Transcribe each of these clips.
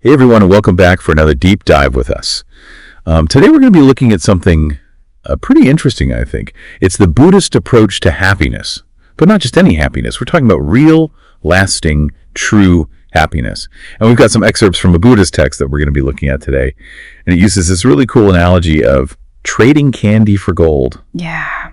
Hey everyone, and welcome back for another deep dive with us. Today we're going to be looking at something pretty interesting, I think. It's the Buddhist approach to happiness, but not just any happiness. We're talking about real, lasting, true happiness. And we've got some excerpts from a Buddhist text that we're going to be looking at today. And it uses this really cool analogy of trading candy for gold. Yeah.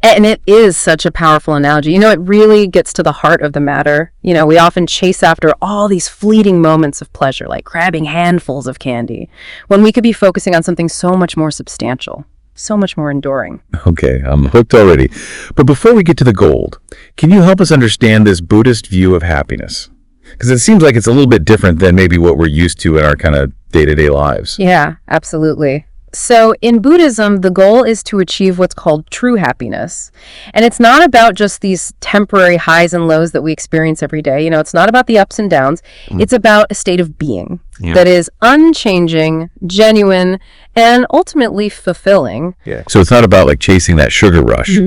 And it is such a powerful analogy. It really gets to the heart of the matter. We often chase after all these fleeting moments of pleasure, like grabbing handfuls of candy, when we could be focusing on something so much more substantial, so much more enduring. Okay, I'm hooked already. But before we get to the gold, can you help us understand this Buddhist view of happiness? Because it seems like it's a little bit different than maybe what we're used to in our kind of day-to-day lives. Yeah, absolutely. So in Buddhism, the goal is to achieve what's called true happiness. And it's not about just these temporary highs and lows that we experience every day. It's not about the ups and downs. It's about a state of being that is unchanging, genuine, and ultimately fulfilling. Yeah. So it's not about like chasing that sugar rush,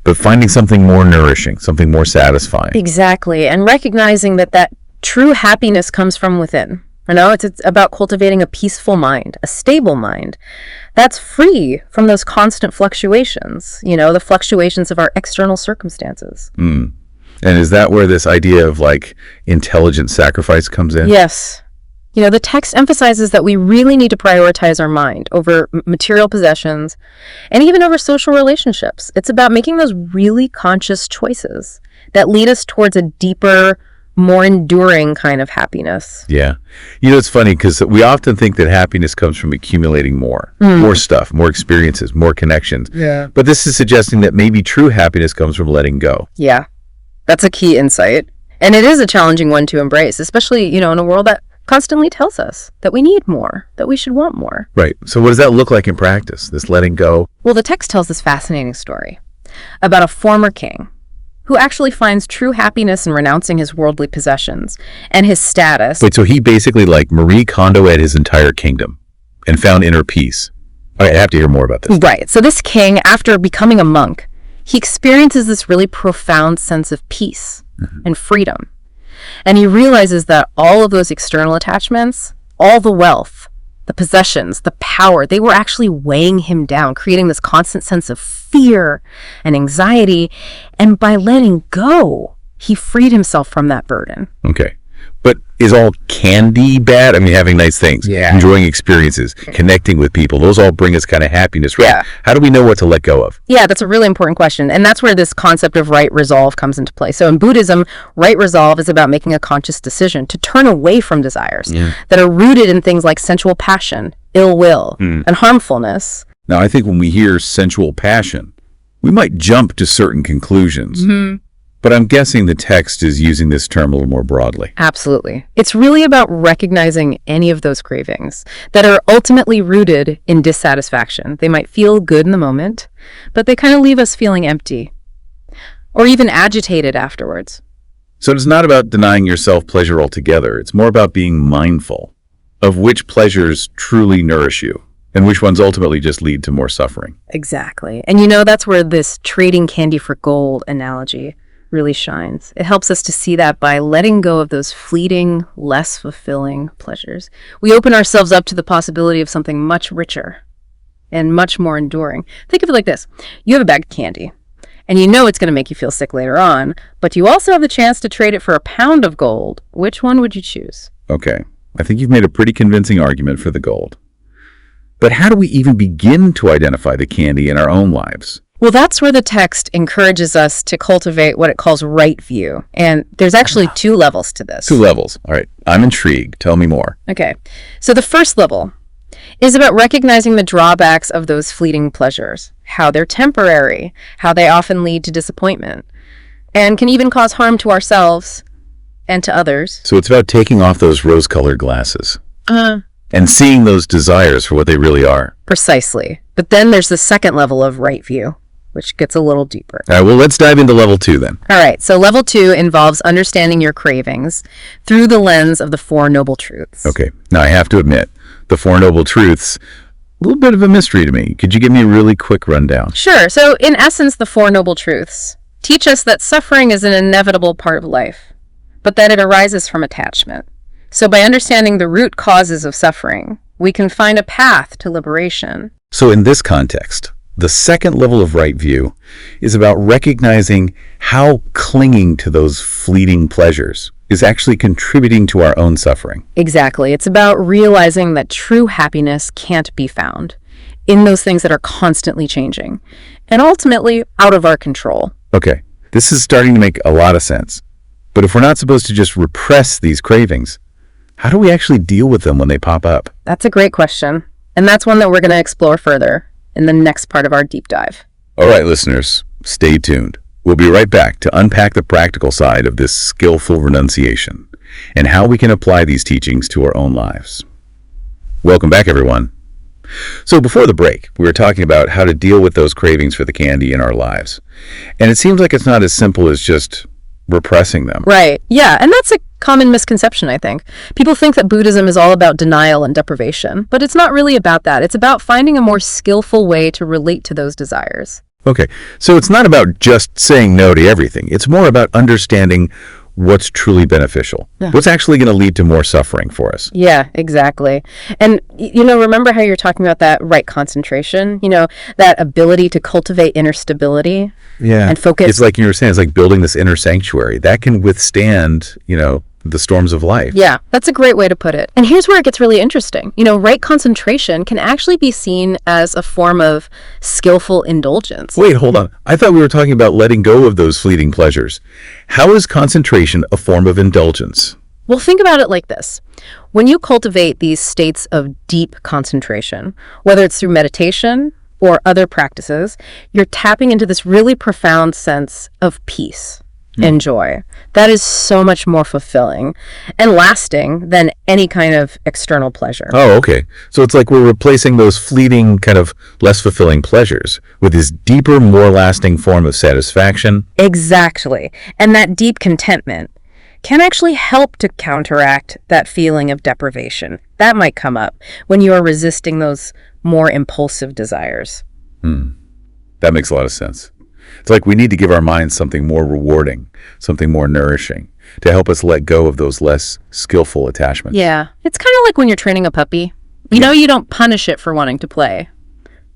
but finding something more nourishing, something more satisfying. Exactly. And recognizing that true happiness comes from within. It's about cultivating a peaceful mind, a stable mind that's free from those constant fluctuations, the fluctuations of our external circumstances. And is that where this idea of like intelligent sacrifice comes in? Yes. The text emphasizes that we really need to prioritize our mind over material possessions and even over social relationships. It's about making those really conscious choices that lead us towards a deeper, more enduring kind of happiness. Yeah. It's funny because we often think that happiness comes from accumulating more stuff, more experiences, more connections. Yeah. But this is suggesting that maybe true happiness comes from letting go. Yeah. That's a key insight. And it is a challenging one to embrace, especially, in a world that constantly tells us that we need more, that we should want more. Right. So what does that look like in practice, this letting go? Well, the text tells this fascinating story about a former king who actually finds true happiness in renouncing his worldly possessions and his status. Wait, so he basically like Marie Kondoed his entire kingdom and found inner peace. Okay, I have to hear more about this. Right. So this king, after becoming a monk, he experiences this really profound sense of peace and freedom. And he realizes that all of those external attachments, all the wealth, the possessions, the power, they were actually weighing him down, creating this constant sense of fear and anxiety. And by letting go, he freed himself from that burden. Okay. But is all candy bad? I mean, having nice things, enjoying experiences, connecting with people, those all bring us kind of happiness, right? Yeah. How do we know what to let go of? Yeah, that's a really important question. And that's where this concept of right resolve comes into play. So in Buddhism, right resolve is about making a conscious decision to turn away from desires that are rooted in things like sensual passion, ill will, and harmfulness. Now, I think when we hear sensual passion, we might jump to certain conclusions. But I'm guessing the text is using this term a little more broadly. Absolutely. It's really about recognizing any of those cravings that are ultimately rooted in dissatisfaction. They might feel good in the moment, but they kind of leave us feeling empty or even agitated afterwards. So it's not about denying yourself pleasure altogether. It's more about being mindful of which pleasures truly nourish you and which ones ultimately just lead to more suffering. Exactly. And that's where this trading candy for gold analogy really shines. It helps us to see that by letting go of those fleeting, less fulfilling pleasures, we open ourselves up to the possibility of something much richer and much more enduring. Think of it like this. You have a bag of candy, and it's going to make you feel sick later on, but you also have the chance to trade it for a pound of gold. Which one would you choose? Okay. I think you've made a pretty convincing argument for the gold. But how do we even begin to identify the candy in our own lives? Well, that's where the text encourages us to cultivate what it calls right view. And there's actually 2 levels to this. 2 levels. All right. I'm intrigued. Tell me more. Okay. So the first level is about recognizing the drawbacks of those fleeting pleasures, how they're temporary, how they often lead to disappointment, and can even cause harm to ourselves and to others. So it's about taking off those rose-colored glasses and seeing those desires for what they really are. Precisely. But then there's the second level of right view, which gets a little deeper. All right, well, let's dive into level 2 then. All right, so level 2 involves understanding your cravings through the lens of the 4 Noble Truths. Okay, now I have to admit, the 4 Noble Truths, a little bit of a mystery to me. Could you give me a really quick rundown? Sure, so in essence, the 4 Noble Truths teach us that suffering is an inevitable part of life, but that it arises from attachment. So by understanding the root causes of suffering, we can find a path to liberation. So in this context, the second level of right view is about recognizing how clinging to those fleeting pleasures is actually contributing to our own suffering. Exactly. It's about realizing that true happiness can't be found in those things that are constantly changing and ultimately out of our control. Okay, this is starting to make a lot of sense. But if we're not supposed to just repress these cravings, how do we actually deal with them when they pop up? That's a great question. And that's one that we're going to explore further in the next part of our deep dive. All right, listeners, stay tuned. We'll be right back to unpack the practical side of this skillful renunciation and how we can apply these teachings to our own lives. Welcome back, everyone. So before the break, we were talking about how to deal with those cravings for the candy in our lives. And it seems like it's not as simple as just repressing them. Right. Yeah. And that's a common misconception, I think. People think that Buddhism is all about denial and deprivation, but it's not really about that. It's about finding a more skillful way to relate to those desires. Okay, so it's not about just saying no to everything. It's more about understanding what's truly beneficial. Yeah. What's actually going to lead to more suffering for us. Yeah, exactly. And, remember how you're talking about that right concentration? That ability to cultivate inner stability and focus. It's like you were saying, it's like building this inner sanctuary that can withstand, the storms of life. Yeah, that's a great way to put it. And here's where it gets really interesting. Right concentration can actually be seen as a form of skillful indulgence. Wait, hold on. I thought we were talking about letting go of those fleeting pleasures. How is concentration a form of indulgence? Well, think about it like this. When you cultivate these states of deep concentration, whether it's through meditation or other practices, you're tapping into this really profound sense of peace and joy. That is so much more fulfilling and lasting than any kind of external pleasure. Oh, okay. So it's like we're replacing those fleeting, kind of less fulfilling pleasures with this deeper, more lasting form of satisfaction. Exactly. And that deep contentment can actually help to counteract that feeling of deprivation. That might come up when you are resisting those more impulsive desires. That makes a lot of sense. It's like we need to give our minds something more rewarding, something more nourishing, to help us let go of those less skillful attachments. Yeah. It's kind of like when you're training a puppy. You don't punish it for wanting to play,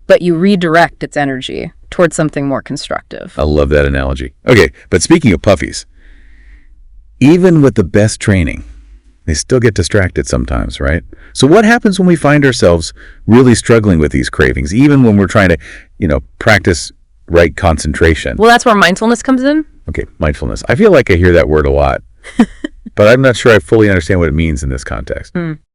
but you redirect its energy towards something more constructive. I love that analogy. Okay, but speaking of puppies, even with the best training, they still get distracted sometimes, right? So what happens when we find ourselves really struggling with these cravings, even when we're trying to, practice right concentration? Well, that's where mindfulness comes in. Okay, mindfulness. I feel like I hear that word a lot, but I'm not sure I fully understand what it means in this context.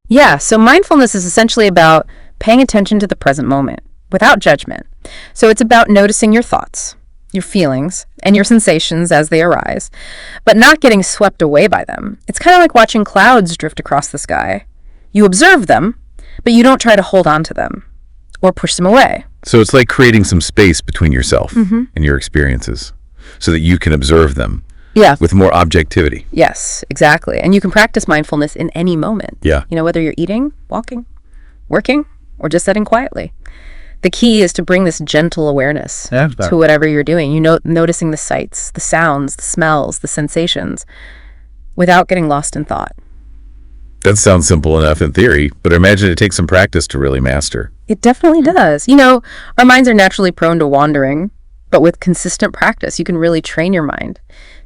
Yeah, so mindfulness is essentially about paying attention to the present moment without judgment. So it's about noticing your thoughts, your feelings, and your sensations as they arise, but not getting swept away by them. It's kind of like watching clouds drift across the sky. You observe them, but you don't try to hold on to them or push them away. So it's like creating some space between yourself and your experiences so that you can observe them with more objectivity. Yes, exactly. And you can practice mindfulness in any moment. Yeah. Whether you're eating, walking, working, or just sitting quietly. The key is to bring this gentle awareness to whatever you're doing. Noticing the sights, the sounds, the smells, the sensations, without getting lost in thought. That sounds simple enough in theory, but I imagine it takes some practice to really master. It definitely does. Our minds are naturally prone to wandering, but with consistent practice, you can really train your mind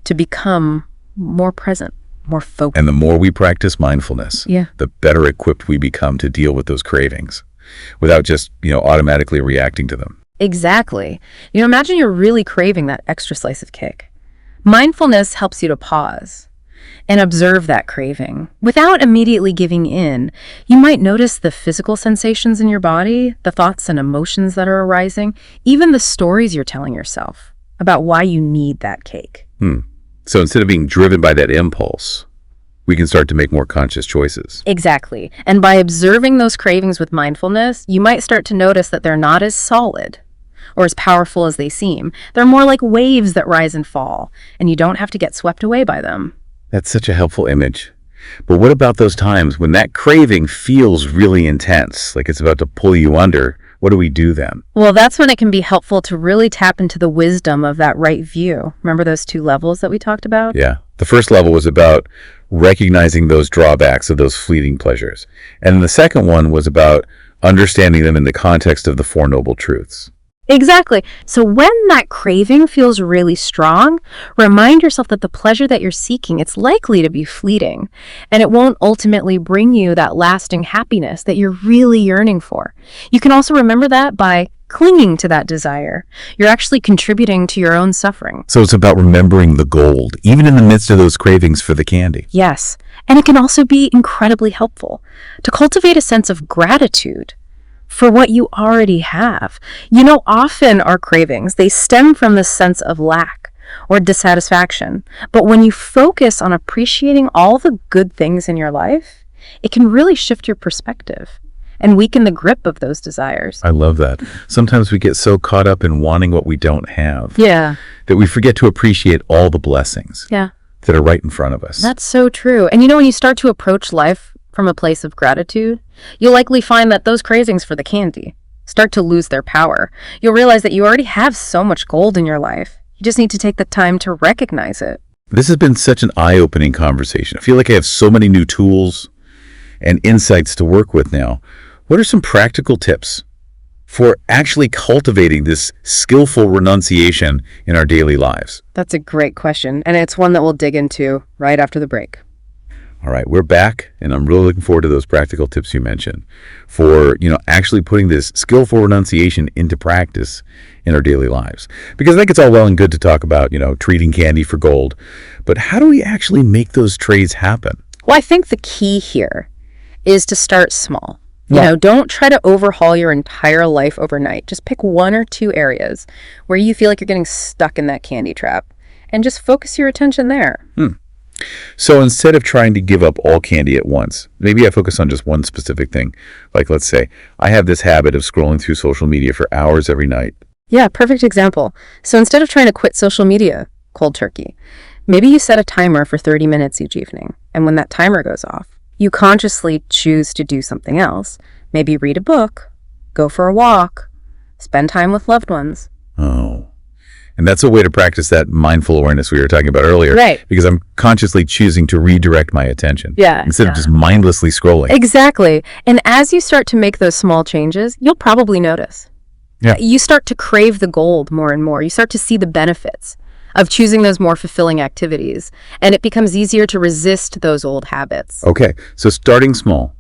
to become more present, more focused. And the more we practice mindfulness, the better equipped we become to deal with those cravings without just, automatically reacting to them. Exactly. Imagine you're really craving that extra slice of cake. Mindfulness helps you to pause and observe that craving without immediately giving in. You might notice the physical sensations in your body, the thoughts and emotions that are arising, even the stories you're telling yourself about why you need that cake. So instead of being driven by that impulse, we can start to make more conscious choices. Exactly. And by observing those cravings with mindfulness, you might start to notice that they're not as solid or as powerful as they seem. They're more like waves that rise and fall, and you don't have to get swept away by them. That's such a helpful image. But what about those times when that craving feels really intense, like it's about to pull you under? What do we do then? Well, that's when it can be helpful to really tap into the wisdom of that right view. Remember those two levels that we talked about? Yeah. The first level was about recognizing those drawbacks of those fleeting pleasures. And the second one was about understanding them in the context of the Four Noble Truths. Exactly. So when that craving feels really strong, remind yourself that the pleasure that you're seeking, it's likely to be fleeting, and it won't ultimately bring you that lasting happiness that you're really yearning for. You can also remember that by clinging to that desire, you're actually contributing to your own suffering. So it's about remembering the gold, even in the midst of those cravings for the candy. Yes, and it can also be incredibly helpful to cultivate a sense of gratitude for what you already have. You know, often our cravings, they stem from this sense of lack or dissatisfaction. But when you focus on appreciating all the good things in your life, it can really shift your perspective and weaken the grip of those desires. I love that. Sometimes we get so caught up in wanting what we don't have Yeah. that we forget to appreciate all the blessings Yeah. that are right in front of us. That's so true. And you know, when you start to approach life from a place of gratitude, you'll likely find that those cravings for the candy start to lose their power. You'll realize that you already have so much gold in your life. You just need to take the time to recognize it. This has been such an eye-opening conversation. I feel like I have so many new tools and insights to work with now. What are some practical tips for actually cultivating this skillful renunciation in our daily lives? That's a great question, and it's one that we'll dig into right after the break. All right, we're back, and I'm really looking forward to those practical tips you mentioned for, actually putting this skillful renunciation into practice in our daily lives. Because I think it's all well and good to talk about, treating candy for gold, but how do we actually make those trades happen? Well, I think the key here is to start small. Yeah. Don't try to overhaul your entire life overnight. Just pick one or two areas where you feel like you're getting stuck in that candy trap and just focus your attention there. So instead of trying to give up all candy at once, maybe I focus on just one specific thing. Like, let's say, I have this habit of scrolling through social media for hours every night. Yeah, perfect example. So instead of trying to quit social media cold turkey, maybe you set a timer for 30 minutes each evening. And when that timer goes off, you consciously choose to do something else. Maybe read a book, go for a walk, spend time with loved ones. Oh. And that's a way to practice that mindful awareness we were talking about earlier. Right. Because I'm consciously choosing to redirect my attention. Yeah. Instead of just mindlessly scrolling. Exactly. And as you start to make those small changes, you'll probably notice. Yeah. You start to crave the gold more and more. You start to see the benefits of choosing those more fulfilling activities. And it becomes easier to resist those old habits. Okay. So starting small,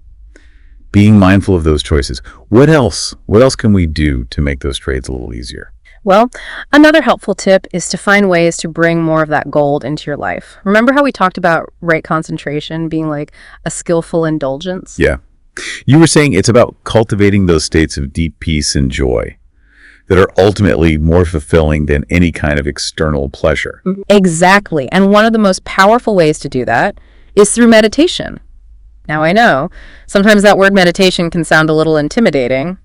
being mindful of those choices. What else? What else can we do to make those trades a little easier? Well, another helpful tip is to find ways to bring more of that gold into your life. Remember how we talked about right concentration being like a skillful indulgence? Yeah. You were saying it's about cultivating those states of deep peace and joy that are ultimately more fulfilling than any kind of external pleasure. Exactly. And one of the most powerful ways to do that is through meditation. Now, I know sometimes that word meditation can sound a little intimidating,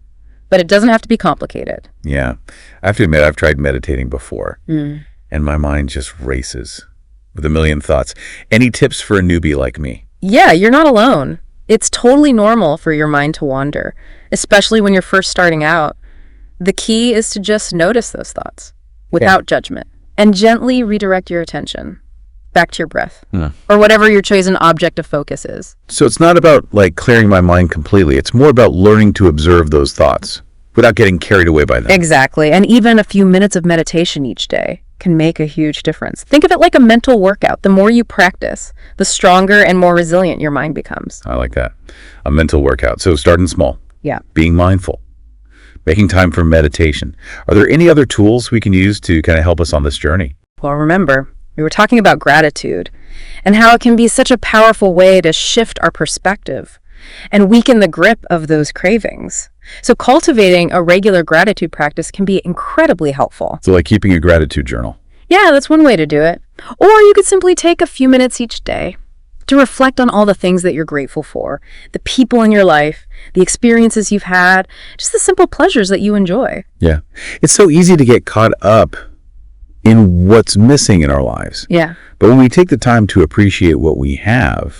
but it doesn't have to be complicated. Yeah. I have to admit, I've tried meditating before, and my mind just races with a million thoughts. Any tips for a newbie like me? Yeah, you're not alone. It's totally normal for your mind to wander, especially when you're first starting out. The key is to just notice those thoughts without judgment and gently redirect your attention back to your breath or whatever your chosen object of focus is. So it's not about clearing my mind completely. It's more about learning to observe those thoughts without getting carried away by them. Exactly. And even a few minutes of meditation each day can make a huge difference. Think of it like a mental workout. The more you practice, the stronger and more resilient your mind becomes. I like that. A mental workout. So starting small. Yeah. Being mindful. Making time for meditation. Are there any other tools we can use to kind of help us on this journey? Well, remember, we were talking about gratitude and how it can be such a powerful way to shift our perspective and weaken the grip of those cravings. So cultivating a regular gratitude practice can be incredibly helpful. So like keeping a gratitude journal. Yeah, that's one way to do it. Or you could simply take a few minutes each day to reflect on all the things that you're grateful for, the people in your life, the experiences you've had, just the simple pleasures that you enjoy. Yeah. It's so easy to get caught up in what's missing in our lives. Yeah. But when we take the time to appreciate what we have,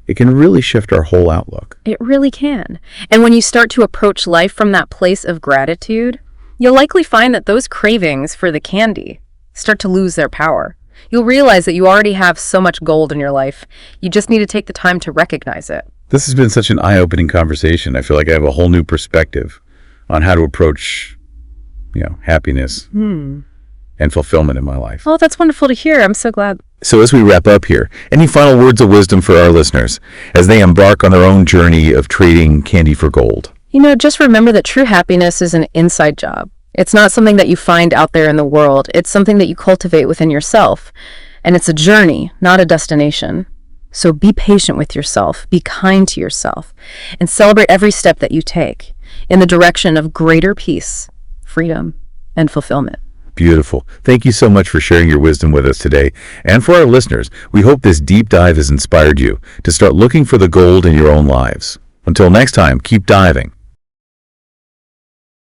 it can really shift our whole outlook. It really can. And when you start to approach life from that place of gratitude, you'll likely find that those cravings for the candy start to lose their power. You'll realize that you already have so much gold in your life. You just need to take the time to recognize it. This has been such an eye-opening conversation. I feel like I have a whole new perspective on how to approach, happiness and fulfillment in my life. Oh, that's wonderful to hear. I'm so glad. So as we wrap up here, any final words of wisdom for our listeners as they embark on their own journey of trading candy for gold? Just remember that true happiness is an inside job. It's not something that you find out there in the world. It's something that you cultivate within yourself. And it's a journey, not a destination. So be patient with yourself, be kind to yourself, and celebrate every step that you take in the direction of greater peace, freedom, and fulfillment. Beautiful. Thank you so much for sharing your wisdom with us today. And for our listeners, we hope this deep dive has inspired you to start looking for the gold in your own lives. Until next time, keep diving.